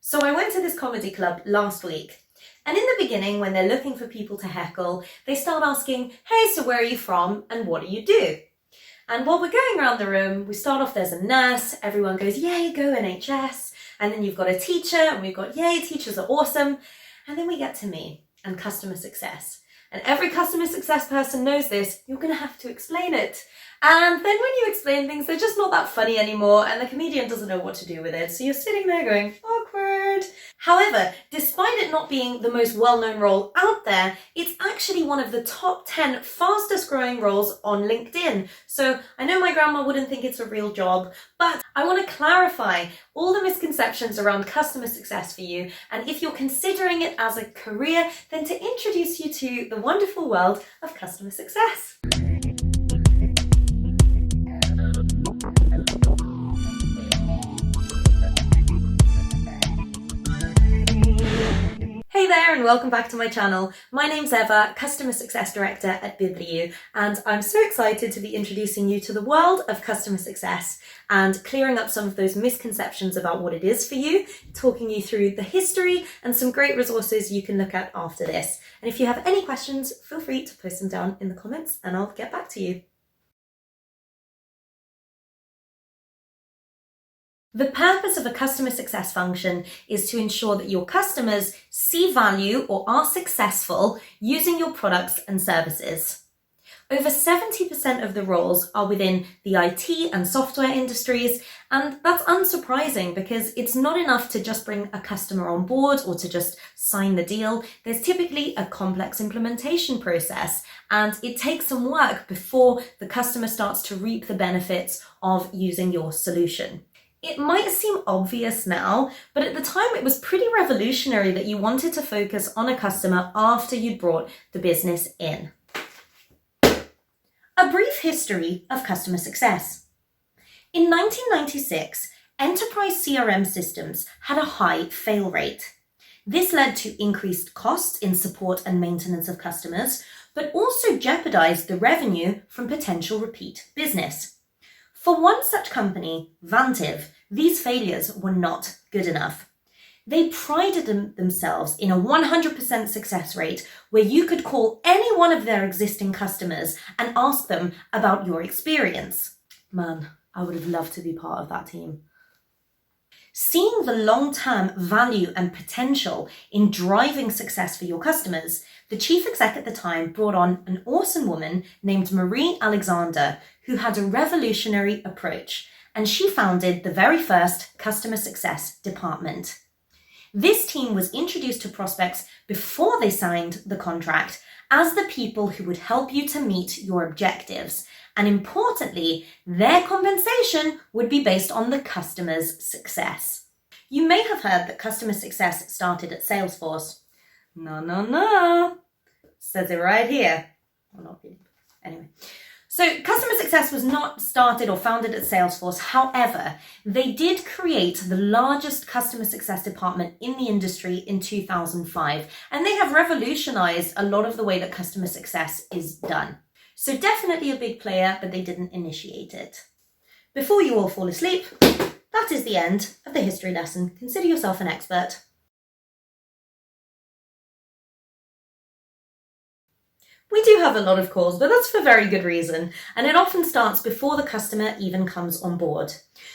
So I went to this comedy club last week, and in the beginning, when they're looking for people to heckle, they start asking, hey, so where are you from and what do you do? And while we're going around the room, we start off, there's a nurse, everyone goes, yay, go NHS. And then you've got a teacher, and we've got, yay, teachers are awesome. And then we get to me and customer success. And every customer success person knows this, you're going to have to explain it. And then when you explain things, they're just not that funny anymore, and the comedian doesn't know what to do with it. So you're sitting there going, awkward. However, despite it not being the most well-known role out there, it's actually one of the top 10 fastest growing roles on LinkedIn. So I know my grandma wouldn't think it's a real job, but I want to clarify all the misconceptions around customer success for you. And if you're considering it as a career, then to introduce you to the wonderful world of customer success. Hey there and welcome back to my channel. My name's Eva, Customer Success Director at BW, and I'm so excited to be introducing you to the world of customer success and clearing up some of those misconceptions about what it is for you, talking you through the history and some great resources you can look at after this. And if you have any questions, feel free to post them down in the comments and I'll get back to you. The purpose of a customer success function is to ensure that your customers see value or are successful using your products and services. Over 70% of the roles are within the IT and software industries, and that's unsurprising because it's not enough to just bring a customer on board or to just sign the deal. There's typically a complex implementation process, and it takes some work before the customer starts to reap the benefits of using your solution. It might seem obvious now, but at the time it was pretty revolutionary that you wanted to focus on a customer after you'd brought the business in. A brief history of customer success. In 1996, enterprise CRM systems had a high fail rate. This led to increased costs in support and maintenance of customers, but also jeopardized the revenue from potential repeat business. For one such company, Vantiv, these failures were not good enough. They prided themselves in a 100% success rate where you could call any one of their existing customers and ask them about your experience. Man, I would have loved to be part of that team. Seeing the long-term value and potential in driving success for your customers, the chief exec at the time brought on an awesome woman named Marie Alexander, who had a revolutionary approach, and she founded the very first customer success department. This team was introduced to prospects before they signed the contract as the people who would help you to meet your objectives. And importantly, their compensation would be based on the customer's success. You may have heard that customer success started at Salesforce. No. Says it right here. Well, not really. Anyway. So customer success was not started or founded at Salesforce. However, they did create the largest customer success department in the industry in 2005. And they have revolutionized a lot of the way that customer success is done. So definitely a big player, but they didn't initiate it. Before you all fall asleep, that is the end of the history lesson. Consider yourself an expert. We do have a lot of calls, but that's for very good reason, and it often starts before the customer even comes on board.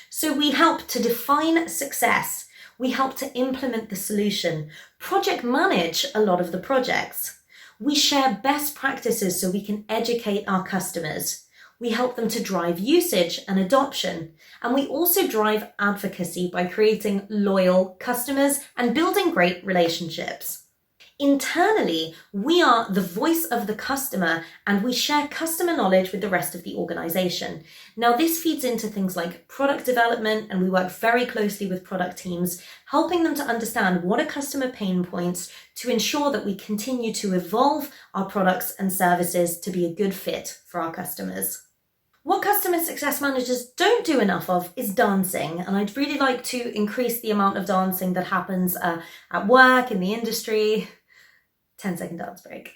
So we help to define success, we help to implement the solution, project manage a lot of the projects. We share best practices so we can educate our customers. We help them to drive usage and adoption, and we also drive advocacy by creating loyal customers and building great relationships. Internally, we are the voice of the customer and we share customer knowledge with the rest of the organization. Now, this feeds into things like product development, and we work very closely with product teams, helping them to understand what are customer pain points to ensure that we continue to evolve our products and services to be a good fit for our customers. What customer success managers don't do enough of is dancing, and I'd really like to increase the amount of dancing that happens at work, in the industry. 10-second dance break.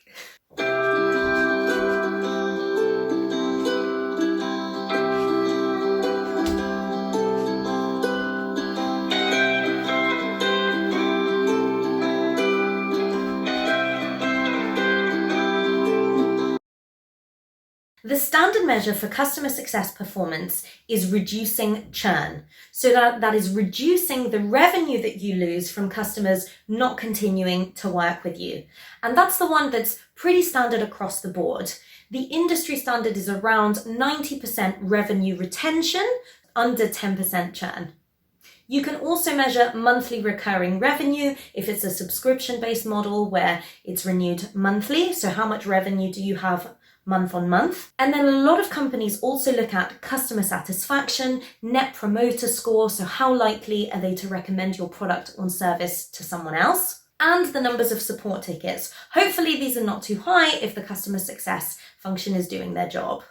The standard measure for customer success performance is reducing churn. So that is reducing the revenue that you lose from customers not continuing to work with you. And that's the one that's pretty standard across the board. The industry standard is around 90% revenue retention, under 10% churn. You can also measure monthly recurring revenue if it's a subscription-based model where it's renewed monthly. So how much revenue do you have month on month? And then a lot of companies also look at customer satisfaction, net promoter score. So how likely are they to recommend your product or service to someone else? And the numbers of support tickets. Hopefully these are not too high if the customer success function is doing their job.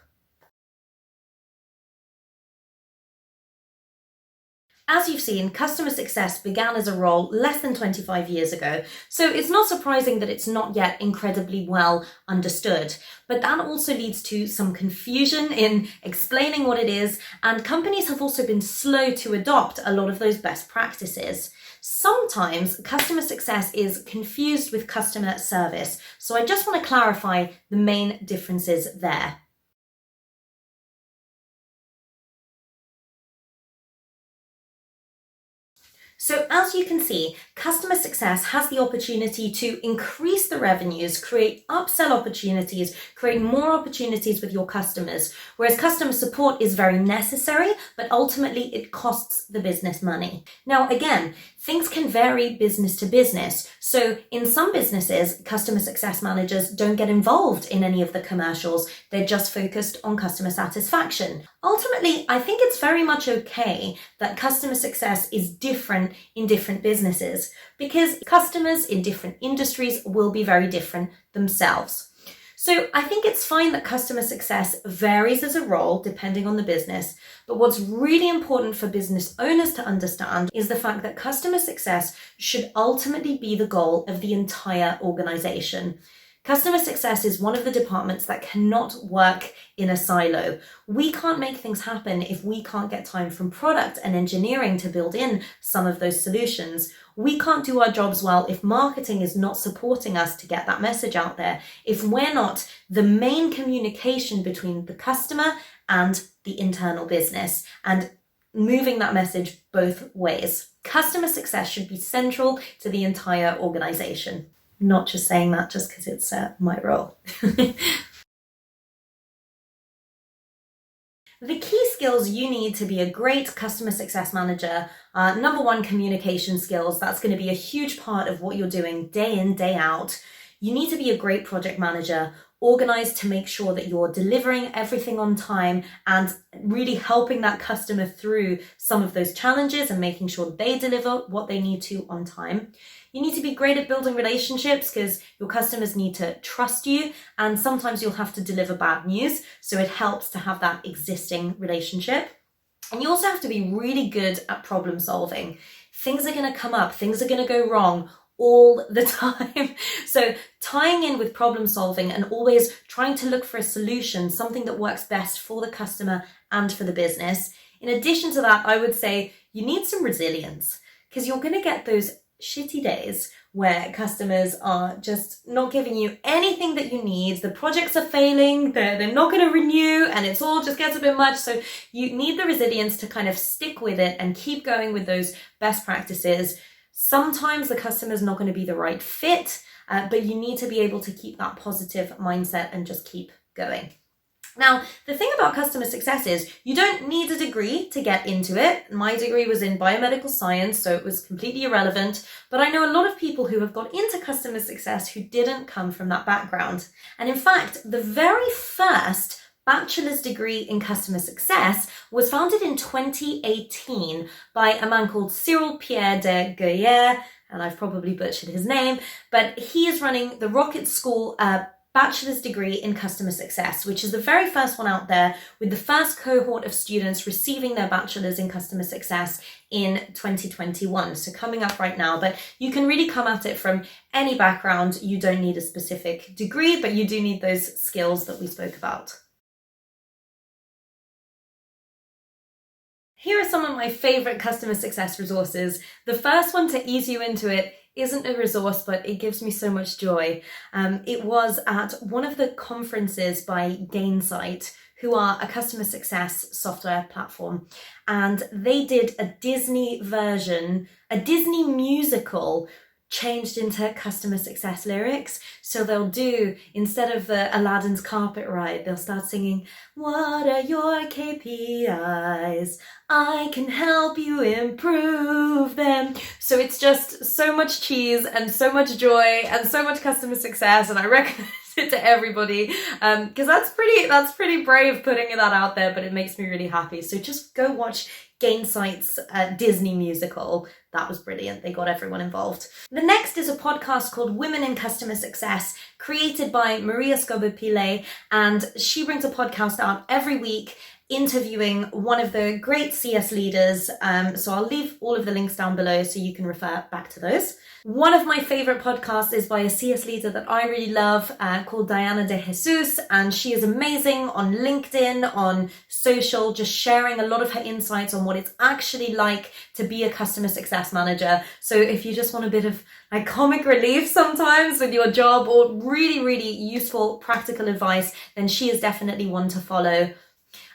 As you've seen, customer success began as a role less than 25 years ago, so it's not surprising that it's not yet incredibly well understood. But that also leads to some confusion in explaining what it is, and companies have also been slow to adopt a lot of those best practices. Sometimes customer success is confused with customer service, so I just want to clarify the main differences there. So as you can see, customer success has the opportunity to increase the revenues, create upsell opportunities, create more opportunities with your customers, whereas customer support is very necessary, but ultimately it costs the business money. Now, again, things can vary business to business. So in some businesses, customer success managers don't get involved in any of the commercials. They're just focused on customer satisfaction. Ultimately, I think it's very much okay that customer success is different in different businesses because customers in different industries will be very different themselves. So I think it's fine that customer success varies as a role depending on the business, but what's really important for business owners to understand is the fact that customer success should ultimately be the goal of the entire organization. Customer success is one of the departments that cannot work in a silo. We can't make things happen if we can't get time from product and engineering to build in some of those solutions. We can't do our jobs well if marketing is not supporting us to get that message out there, if we're not the main communication between the customer and the internal business and moving that message both ways. Customer success should be central to the entire organization. Not just saying that just because it's my role. The key skills you need to be a great customer success manager are number one, communication skills. That's going to be a huge part of what you're doing day in, day out. You need to be a great project manager, organized to make sure that you're delivering everything on time and really helping that customer through some of those challenges and making sure they deliver what they need to on time. You need to be great at building relationships because your customers need to trust you, and sometimes you'll have to deliver bad news, so it helps to have that existing relationship. And you also have to be really good at problem solving. Things are going to come up, things are going to go wrong all the time. So tying in with problem solving and always trying to look for a solution, something that works best for the customer and for the business. In addition to that, I would say you need some resilience because you're going to get those shitty days where customers are just not giving you anything that you need. The projects are failing, they're not going to renew, and it's all just gets a bit much. So you need the resilience to kind of stick with it and keep going with those best practices. Sometimes the customer's not going to be the right fit, but you need to be able to keep that positive mindset and just keep going. Now, the thing about customer success is you don't need a degree to get into it. My degree was in biomedical science, so it was completely irrelevant. But I know a lot of people who have got into customer success who didn't come from that background. And in fact, the very first bachelor's degree in customer success was founded in 2018 by a man called Cyril Pierre de Geyer, and I've probably butchered his name, but he is running the Rocket School bachelor's degree in customer success, which is the very first one out there, with the first cohort of students receiving their bachelor's in customer success in 2021. So coming up right now, but you can really come at it from any background. You don't need a specific degree, but you do need those skills that we spoke about. Here are some of my favorite customer success resources. The first one to ease you into it isn't a resource, but it gives me so much joy. It was at one of the conferences by Gainsight, who are a customer success software platform. And they did a Disney version, a Disney musical changed into customer success lyrics. So they'll do, instead of the Aladdin's carpet ride, they'll start singing, "What are your KPIs? I can help you improve them." So it's just so much cheese and so much joy and so much customer success, and I recommend it to everybody, because that's pretty brave putting that out there, but it makes me really happy. So just go watch Gainsight's Disney musical. That was brilliant. They got everyone involved. The next is a podcast called Women in Customer Success, created by Maria Scobopile, and she brings a podcast out every week interviewing one of the great CS leaders. So I'll leave all of the links down below so you can refer back to those. One of my favorite podcasts is by a CS leader that I really love, called Diana de Jesus, and she is amazing on LinkedIn, on social, just sharing a lot of her insights on what it's actually like to be a customer success manager. So if you just want a bit of like comic relief sometimes with your job, or really, really useful practical advice, then she is definitely one to follow.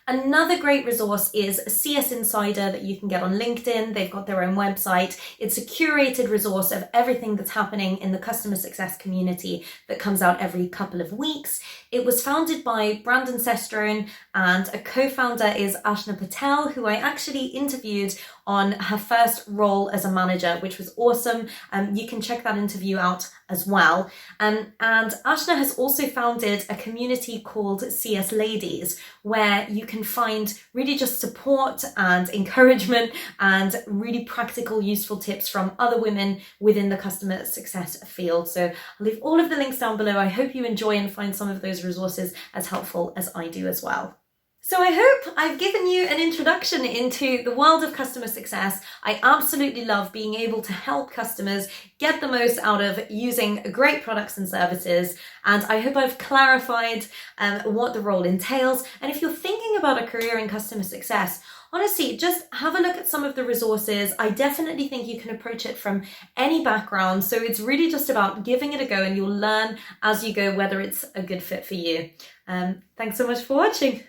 Another great resource is CS Insider that you can get on LinkedIn. They've got their own website. It's a curated resource of everything that's happening in the customer success community that comes out every couple of weeks. It was founded by Brandon Sestrone, and a co-founder is Ashna Patel, who I actually interviewed on her first role as a manager, which was awesome. You can check that interview out as well. And Ashna has also founded a community called CS Ladies, where you can find really just support and encouragement and really practical, useful tips from other women within the customer success field. So I'll leave all of the links down below. I hope you enjoy and find some of those resources as helpful as I do as well. So I hope I've given you an introduction into the world of customer success. I absolutely love being able to help customers get the most out of using great products and services. And I hope I've clarified what the role entails. And if you're thinking about a career in customer success, honestly, just have a look at some of the resources. I definitely think you can approach it from any background. So it's really just about giving it a go, and you'll learn as you go whether it's a good fit for you. Thanks so much for watching.